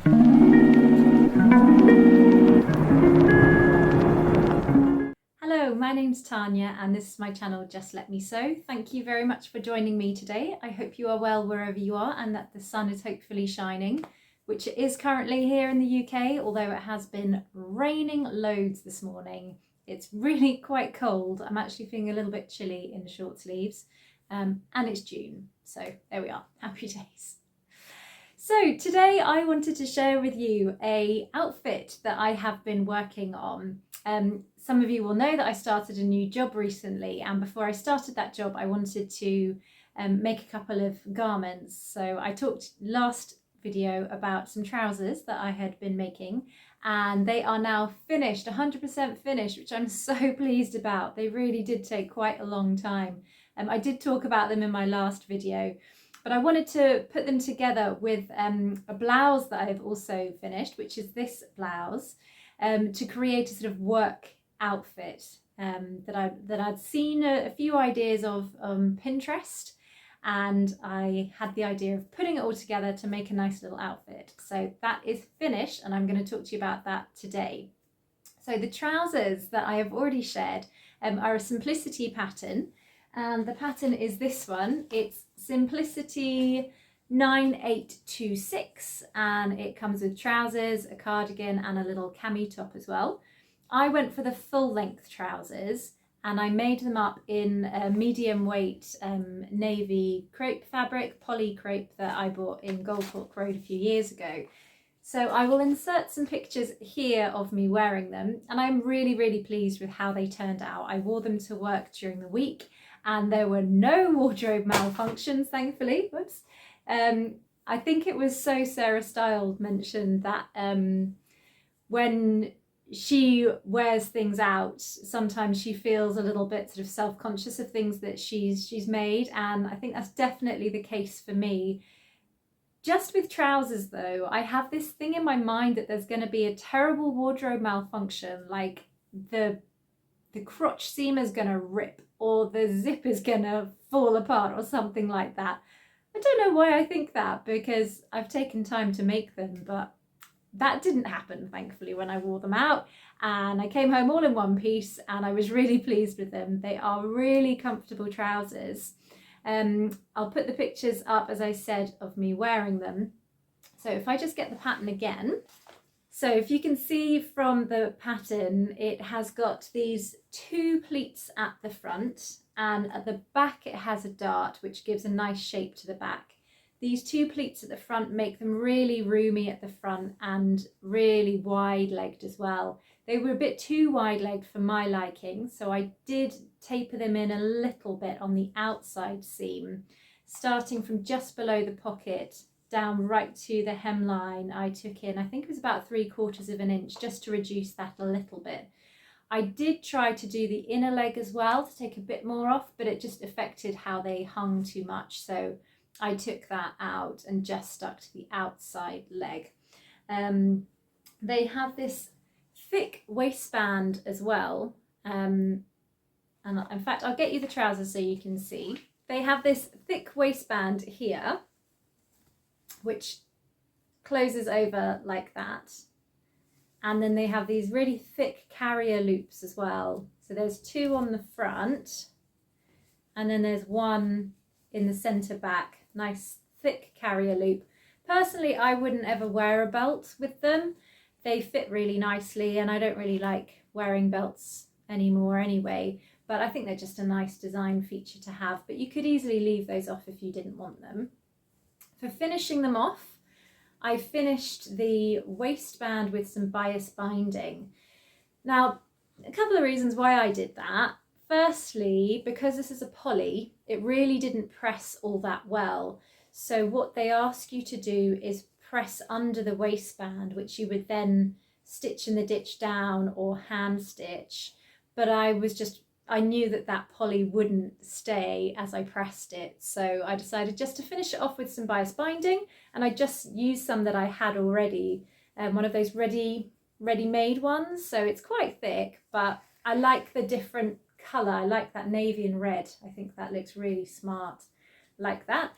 Hello, my name's Tanya and this is my channel Just Let Me Sew. Thank you very much for joining me today. I hope you are well wherever you are and that the sun is hopefully shining, which it is currently here in the UK, although it has been raining loads this morning. It's really quite cold. I'm actually feeling a little bit chilly in short sleeves, and it's June, so there we are, happy days. So today I wanted to share with you a outfit that I have been working on. Some of you will know that I started a new job recently, and before I started that job I wanted to make a couple of garments. So I talked last video about some trousers that I had been making, and they are now finished, 100% finished, which I'm so pleased about. They really did take quite a long time. I did talk about them in my last video, but I wanted to put them together with a blouse that I've also finished, which is this blouse, to create a sort of work outfit that I'd seen a few ideas of on Pinterest, and I had the idea of putting it all together to make a nice little outfit. So that is finished, and I'm going to talk to you about that today. So the trousers that I have already shared are a simplicity pattern, and the pattern is this one. It's Simplicity 9826, and it comes with trousers, a cardigan and a little cami top as well. I went for the full length trousers and I made them up in a medium weight navy crepe fabric, poly crepe, that I bought in Goldhawk Road a few years ago. So I will insert some pictures here of me wearing them, and I'm really pleased with how they turned out. I wore them to work during the week and there were no wardrobe malfunctions, thankfully. Whoops. I think it was Sarah Style mentioned that when she wears things out, sometimes she feels a little bit sort of self-conscious of things that she's made, and I think that's definitely the case for me. Just with trousers though, I have this thing in my mind that there's going to be a terrible wardrobe malfunction, like the crotch seam is going to rip or the zip is going to fall apart or something like that. I don't know why I think that, because I've taken time to make them, but that didn't happen, thankfully, when I wore them out, and I came home all in one piece and I was really pleased with them. They are really comfortable trousers. I'll put the pictures up, as I said, of me wearing them. So if I just get the pattern again. So if you can see from the pattern, it has got these two pleats at the front, and at the back it has a dart which gives a nice shape to the back. These two pleats at the front make them really roomy at the front and really wide-legged as well. They were a bit too wide-legged for my liking, so I did taper them in a little bit on the outside seam, starting from just below the pocket down right to the hemline. I took in, I think it was about 3/4 of an inch, just to reduce that a little bit. I did try to do the inner leg as well to take a bit more off, but it just affected how they hung too much, so I took that out and just stuck to the outside leg. They have this thick waistband as well, and in fact I'll get you the trousers so you can see. They have this thick waistband here which closes over like that, and then they have these really thick carrier loops as well. So there's two on the front and then there's one in the center back, nice thick carrier loop. Personally, I wouldn't ever wear a belt with them. They fit really nicely and I don't really like wearing belts anymore anyway, but I think they're just a nice design feature to have, but you could easily leave those off if you didn't want them. For finishing them off, I finished the waistband with some bias binding. Now, a couple of reasons why I did that. Firstly, because this is a poly, it really didn't press all that well. So what they ask you to do is press under the waistband, which you would then stitch in the ditch down or hand stitch. But I knew that poly wouldn't stay as I pressed it. So I decided just to finish it off with some bias binding, and I just used some that I had already, one of those ready-made ones. So it's quite thick, but I like the different colour. I like that navy and red. I think that looks really smart like that.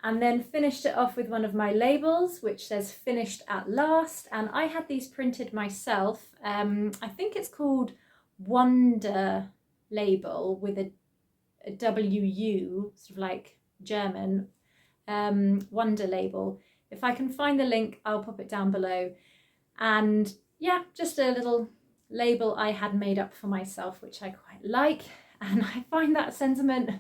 and then finished it off with one of my labels which says finished at last, and I had these printed myself. I think it's called Wonder label with a WU, sort of like German, Wonder label. If I can find the link, I'll pop it down below. And yeah, just a little label I had made up for myself, which I quite like. And I find that sentiment,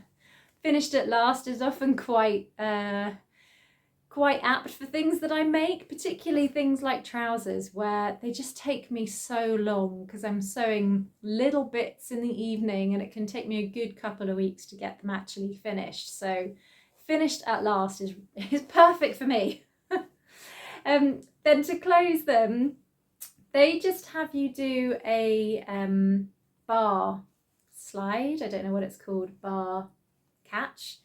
finished at last, is often quite apt for things that I make, particularly things like trousers, where they just take me so long because I'm sewing little bits in the evening and it can take me a good couple of weeks to get them actually finished. So finished at last is perfect for me. Then to close them, they just have you do a bar slide. I don't know what it's called, bar catch.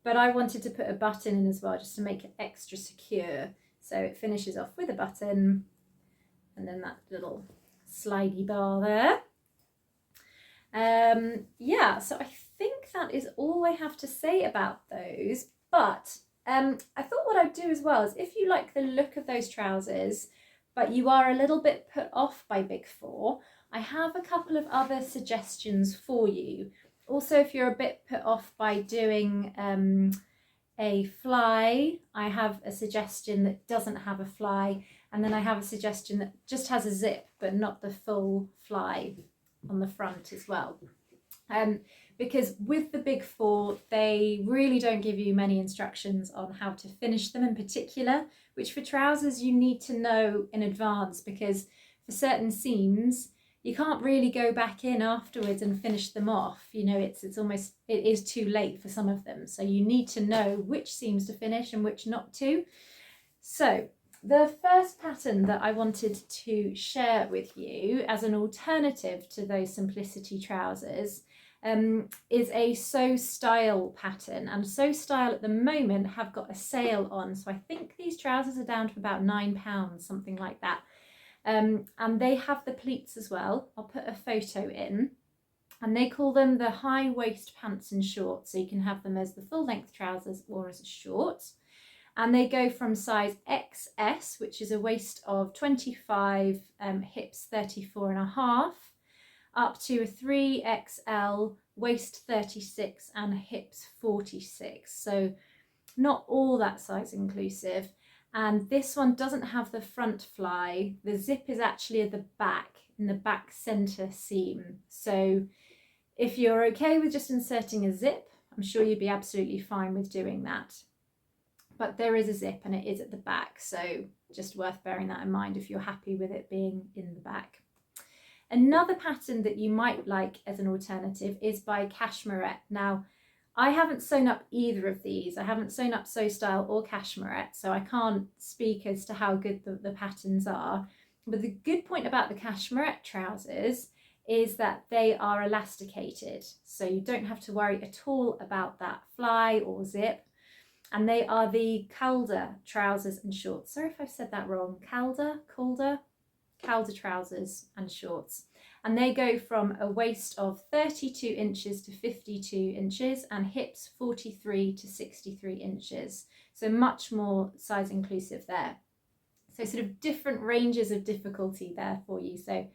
But I wanted to put a button in as well, just to make it extra secure. So it finishes off with a button and then that little slidey bar there. Yeah, so I think that is all I have to say about those. But I thought what I'd do as well is, if you like the look of those trousers, but you are a little bit put off by Big Four, I have a couple of other suggestions for you. Also, if you're a bit put off by doing a fly, I have a suggestion that doesn't have a fly, and then I have a suggestion that just has a zip but not the full fly on the front as well. Because with the Big Four, they really don't give you many instructions on how to finish them in particular, which for trousers you need to know in advance, because for certain seams you can't really go back in afterwards and finish them off. You know, it is too late for some of them. So you need to know which seams to finish and which not to. So the first pattern that I wanted to share with you as an alternative to those simplicity trousers is a Sew Style pattern. And Sew Style at the moment have got a sale on. So I think these trousers are down to about £9, something like that. And they have the pleats as well. I'll put a photo in, and they call them the high waist pants and shorts. So you can have them as the full length trousers or as a short. And they go from size XS, which is a waist of 25, hips 34.5, up to a 3XL, waist 36 and hips 46. So not all that size inclusive. And this one doesn't have the front fly. The zip is actually at the back, in the back center seam. So if you're okay with just inserting a zip, I'm sure you'd be absolutely fine with doing that. But there is a zip and it is at the back. So just worth bearing that in mind if you're happy with it being in the back. Another pattern that you might like as an alternative is by Cashmerette. Now, I haven't sewn up either of these. I haven't sewn up Sew Style or Cashmerette, so I can't speak as to how good the patterns are. But the good point about the Cashmerette trousers is that they are elasticated, so you don't have to worry at all about that fly or zip. And they are the Calder trousers and shorts. Sorry if I've said that wrong. Calder trousers and shorts. And they go from a waist of 32 inches to 52 inches and hips 43 to 63 inches. So much more size inclusive there. So sort of different ranges of difficulty there for you. So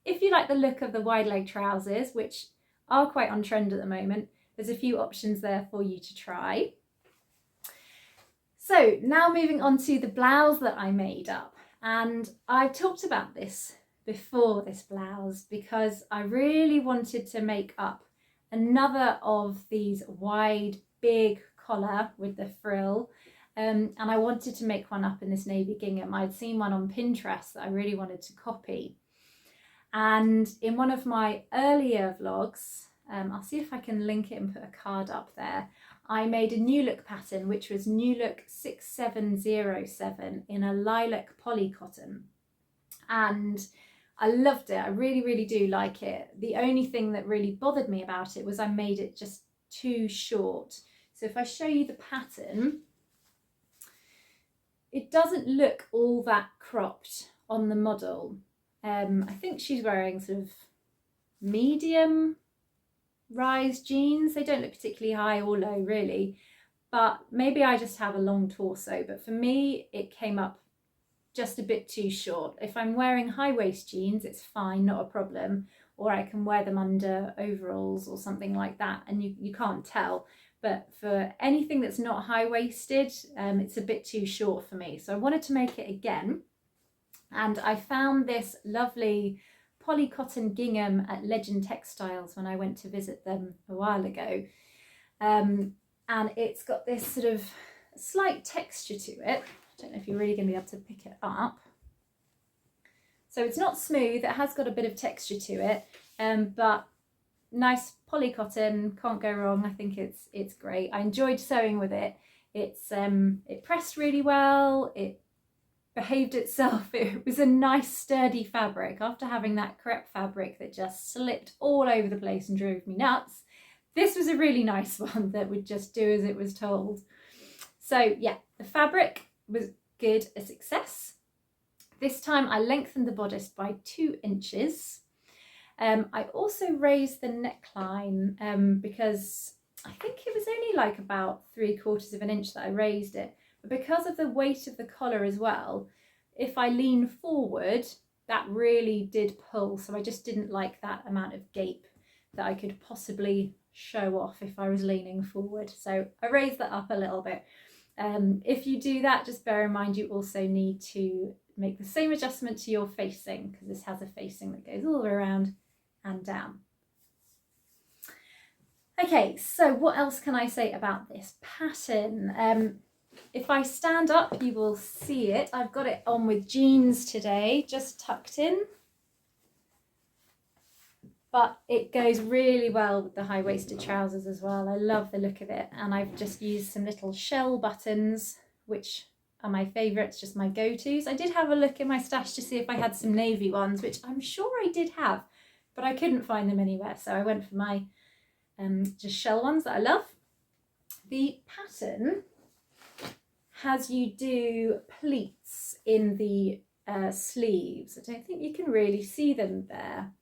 if you like the look of the wide leg trousers, which are quite on trend at the moment, there's a few options there for you to try. So now moving on to the blouse that I made up. And I've talked about this before, this blouse, because I really wanted to make up another of these wide, big collar with the frill. And I wanted to make one up in this navy gingham. I'd seen one on Pinterest that I really wanted to copy. And in one of my earlier vlogs, I'll see if I can link it and put a card up there, I made a new look pattern, which was new look 6707 in a lilac poly cotton. And I loved it. I really, really do like it. The only thing that really bothered me about it was I made it just too short. So if I show you the pattern, it doesn't look all that cropped on the model. I think she's wearing sort of medium rise jeans. They don't look particularly high or low really, but maybe I just have a long torso, but for me it came up just a bit too short. If I'm wearing high waist jeans, it's fine, not a problem, or I can wear them under overalls or something like that, and you can't tell. But for anything that's not high waisted, it's a bit too short for me. So I wanted to make it again, and I found this lovely poly cotton gingham at Legend Textiles when I went to visit them a while ago. And it's got this sort of slight texture to it. I don't know if you're really going to be able to pick it up. So it's not smooth, it has got a bit of texture to it, but nice poly cotton, can't go wrong. I think it's great. I enjoyed sewing with it. It pressed really well, it behaved itself. It was a nice sturdy fabric. After having that crepe fabric that just slipped all over the place and drove me nuts, this was a really nice one that would just do as it was told. So yeah, the fabric was good, a success. This time I lengthened the bodice by 2 inches. I also raised the neckline because I think it was only like about 3/4 of an inch that I raised it. But because of the weight of the collar as well, if I lean forward, that really did pull. So I just didn't like that amount of gape that I could possibly show off if I was leaning forward. So I raised that up a little bit. If you do that, just bear in mind you also need to make the same adjustment to your facing, because this has a facing that goes all the way around and down. Okay, so what else can I say about this pattern? If I stand up, you will see it. I've got it on with jeans today, just tucked in. But it goes really well with the high-waisted trousers as well. I love the look of it. And I've just used some little shell buttons, which are my favourites, just my go-tos. I did have a look in my stash to see if I had some navy ones, which I'm sure I did have, but I couldn't find them anywhere. So I went for my just shell ones that I love. The pattern has you do pleats in the sleeves. I don't think you can really see them there.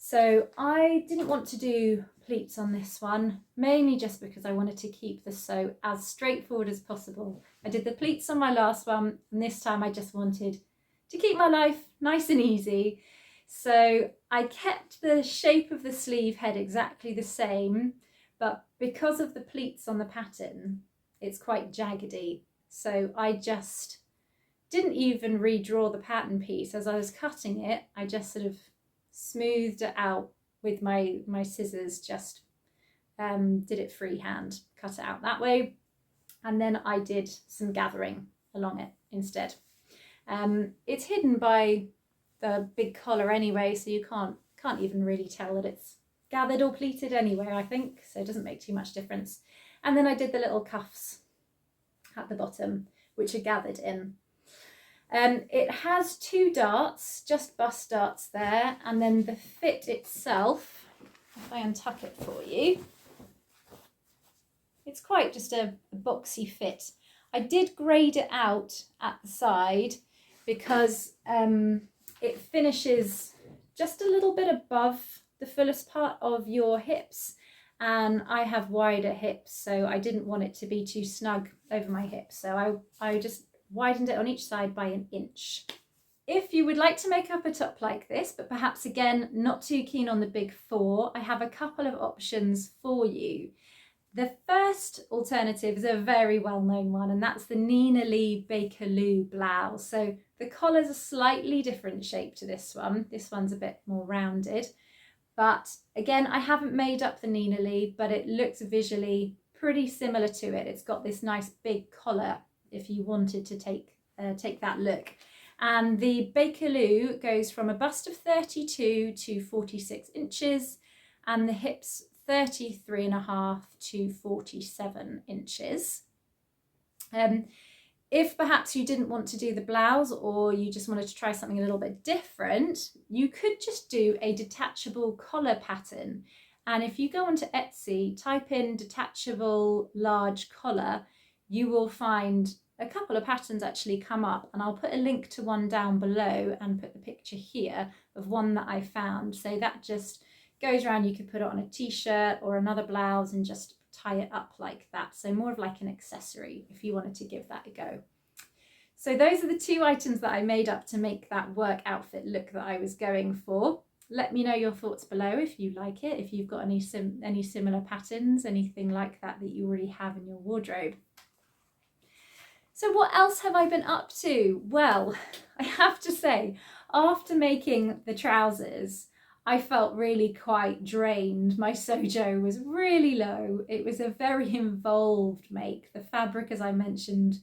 So I didn't want to do pleats on this one, mainly just because I wanted to keep the sew as straightforward as possible. I did the pleats on my last one, and this time I just wanted to keep my life nice and easy. So I kept the shape of the sleeve head exactly the same, but because of the pleats on the pattern, it's quite jaggedy. So I just didn't even redraw the pattern piece. As I was cutting it, I just sort of smoothed it out with my scissors, just did it freehand, cut it out that way, and then I did some gathering along it instead. It's hidden by the big collar anyway, so you can't even really tell that it's gathered or pleated anyway, I think, so it doesn't make too much difference. And then I did the little cuffs at the bottom, which are gathered in. It has 2 darts, just bust darts there, and then the fit itself, if I untuck it for you, it's quite just a boxy fit. I did grade it out at the side because it finishes just a little bit above the fullest part of your hips, and I have wider hips, so I didn't want it to be too snug over my hips, so I just widened it on each side by 1 inch. If you would like to make up a top like this, but perhaps again not too keen on the big 4, I have a couple of options for you. The first alternative is a very well-known one, and that's the Nina Lee Bakerloo blouse. So the collar's a slightly different shape to this one. This one's a bit more rounded, but again, I haven't made up the Nina Lee, but it looks visually pretty similar to it. It's got this nice big collar if you wanted to take that look. And the Bakerloo goes from a bust of 32 to 46 inches and the hips 33.5 to 47 inches. If perhaps you didn't want to do the blouse, or you just wanted to try something a little bit different, you could just do a detachable collar pattern. And if you go onto Etsy, type in detachable large collar, you will find a couple of patterns actually come up, and I'll put a link to one down below and put the picture here of one that I found. So that just goes around, you could put it on a t-shirt or another blouse and just tie it up like that. So more of like an accessory if you wanted to give that a go. So those are the 2 items that I made up to make that work outfit look that I was going for. Let me know your thoughts below if you like it, if you've got any similar patterns, anything like that that you already have in your wardrobe. So what else have I been up to? Well, I have to say, after making the trousers, I felt really quite drained. My sojo was really low. It was a very involved make. The fabric, as I mentioned,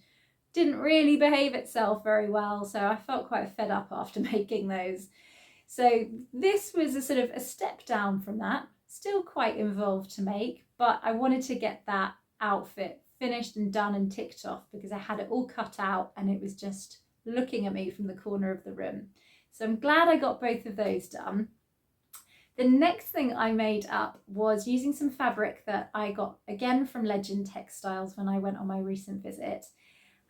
didn't really behave itself very well, so I felt quite fed up after making those. So this was a sort of a step down from that, still quite involved to make, but I wanted to get that outfit finished and done and ticked off because I had it all cut out and it was just looking at me from the corner of the room. So I'm glad I got both of those done. The next thing I made up was using some fabric that I got again from Legend Textiles when I went on my recent visit.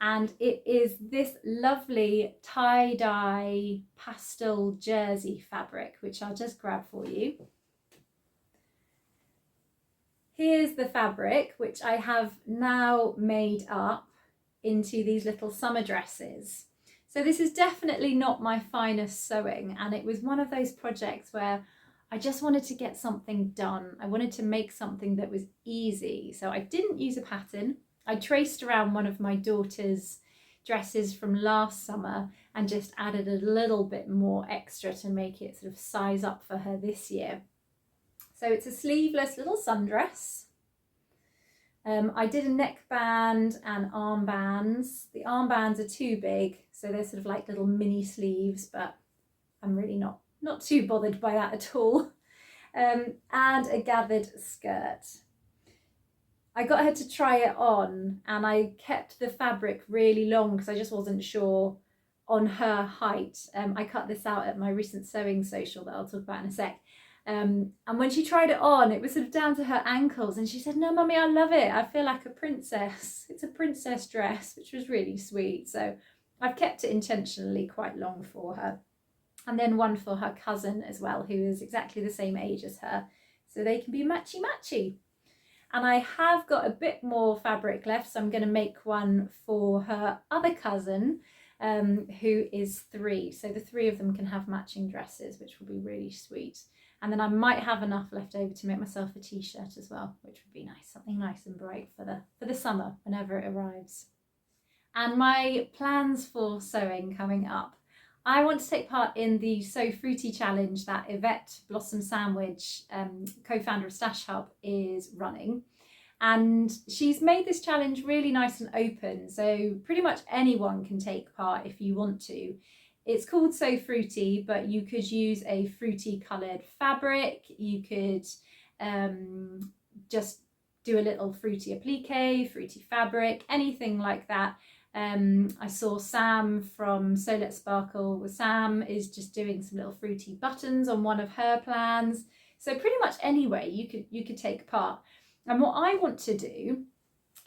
And it is this lovely tie-dye pastel jersey fabric, which I'll just grab for you. Here's the fabric, which I have now made up into these little summer dresses. So this is definitely not my finest sewing, and it was one of those projects where I just wanted to get something done. I wanted to make something that was easy. So I didn't use a pattern. I traced around one of my daughter's dresses from last summer and just added a little bit more extra to make it sort of size up for her this year. So it's a sleeveless little sundress. I did a neckband and armbands. The armbands are too big, so they're sort of like little mini sleeves, but I'm really not too bothered by that at all. And a gathered skirt. I got her to try it on and I kept the fabric really long because I just wasn't sure on her height. I cut this out at my recent sewing social that I'll talk about in a sec. And when she tried it on, it was sort of down to her ankles and she said, "No, mummy, I love it. I feel like a princess. It's a princess dress," which was really sweet. So I've kept it intentionally quite long for her. And then one for her cousin as well, who is exactly the same age as her. So they can be matchy-matchy. And I have got a bit more fabric left, so I'm going to make one for her other cousin, who is 3. So the 3 of them can have matching dresses, which will be really sweet. And then I might have enough left over to make myself a t-shirt as well, which would be nice, something nice and bright for the summer whenever it arrives. And my plans for sewing coming up. I want to take part in the So Fruity challenge that Yvette Blossom Sandwich, co-founder of Stash Hub, is running. And she's made this challenge really nice and open, so pretty much anyone can take part if you want to. It's called So Fruity, but you could use a fruity coloured fabric. You could just do a little fruity applique, fruity fabric, anything like that. I saw Sam from So Let's Sparkle. Sam is just doing some little fruity buttons on one of her plans. So pretty much anyway you could take part. And what I want to do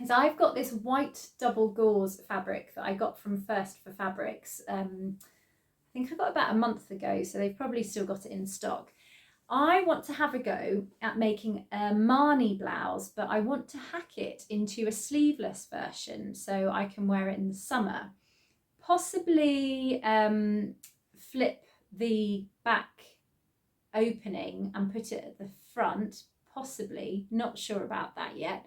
is I've got this white double gauze fabric that I got from First for Fabrics. I think I got about a month ago, so they've probably still got it in stock. I want to have a go at making a Marni blouse, but I want to hack it into a sleeveless version so I can wear it in the summer. Possibly flip the back opening and put it at the front, possibly, not sure about that yet.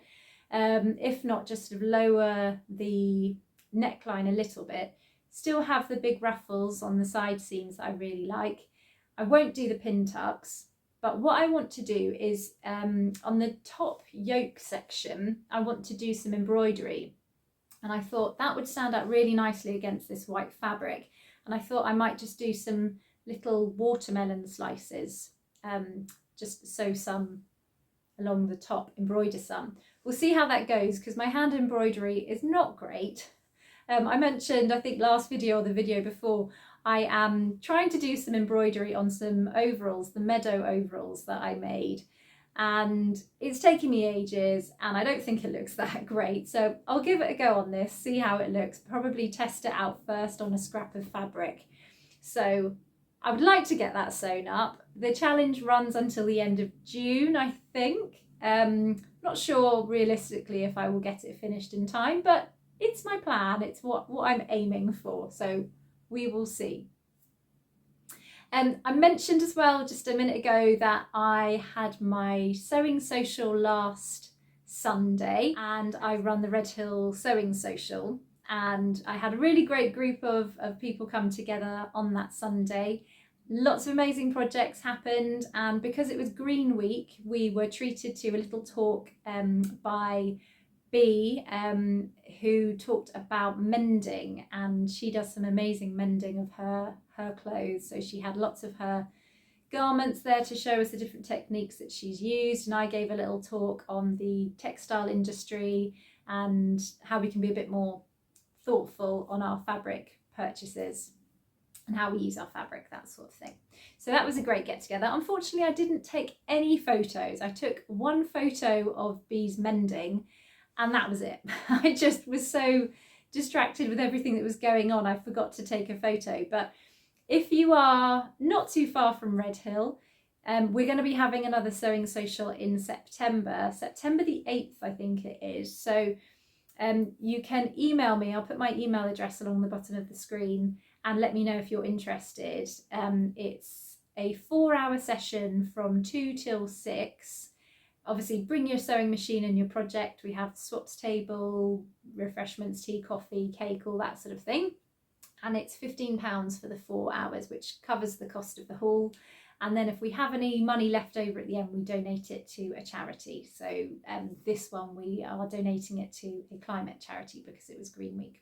If not, just sort of lower the neckline a little bit. Still have the big ruffles on the side seams that I really like. I won't do the pin tucks. But what I want to do is on the top yoke section, I want to do some embroidery. And I thought that would stand out really nicely against this white fabric. And I thought I might just do some little watermelon slices, just sew some along the top, embroider some. We'll see how that goes because my hand embroidery is not great. I mentioned, I think last video or the video before, I am trying to do some embroidery on some overalls, the meadow overalls that I made, and it's taking me ages and I don't think it looks that great. So I'll give it a go on this, see how it looks, probably test it out first on a scrap of fabric. So I would like to get that sewn up. The challenge runs until the end of June, I think. Not sure realistically if I will get it finished in time, but it's my plan. It's what I'm aiming for. So we will see. I mentioned as well just a minute ago that I had my sewing social last Sunday, and I run the Red Hill Sewing Social, and I had a really great group of people come together on that Sunday. Lots of amazing projects happened, and because it was Green Week, we were treated to a little talk by B, who talked about mending, and she does some amazing mending of her clothes. So she had lots of her garments there to show us the different techniques that she's used, and I gave a little talk on the textile industry and how we can be a bit more thoughtful on our fabric purchases and how we use our fabric, that sort of thing. So that was a great get together. Unfortunately, I didn't take any photos. I took one photo of Bee's mending, and that was it. I just was so distracted with everything that was going on, I forgot to take a photo. But if you are not too far from Red Hill, we're going to be having another sewing social in September the 8th, I think it is. So you can email me. I'll put my email address along the bottom of the screen, and let me know if you're interested. It's a 4-hour session from 2 till 6. Obviously, bring your sewing machine and your project. We have the swaps table, refreshments, tea, coffee, cake, all that sort of thing. And it's £15 for the 4 hours, which covers the cost of the hall. And then if we have any money left over at the end, we donate it to a charity. So this one, we are donating it to a climate charity because it was Green Week.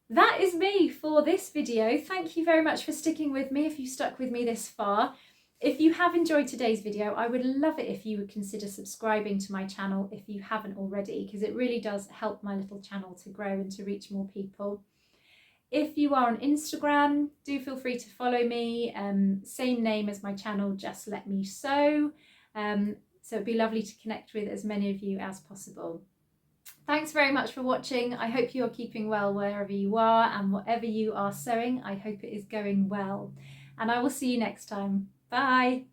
That is me for this video. Thank you very much for sticking with me if you stuck with me this far. If you have enjoyed today's video, I would love it if you would consider subscribing to my channel if you haven't already, because it really does help my little channel to grow and to reach more people. If you are on Instagram, do feel free to follow me. Same name as my channel, Just Let Me Sew. So it'd be lovely to connect with as many of you as possible. Thanks very much for watching. I hope you are keeping well wherever you are, and whatever you are sewing, I hope it is going well. And I will see you next time. Bye.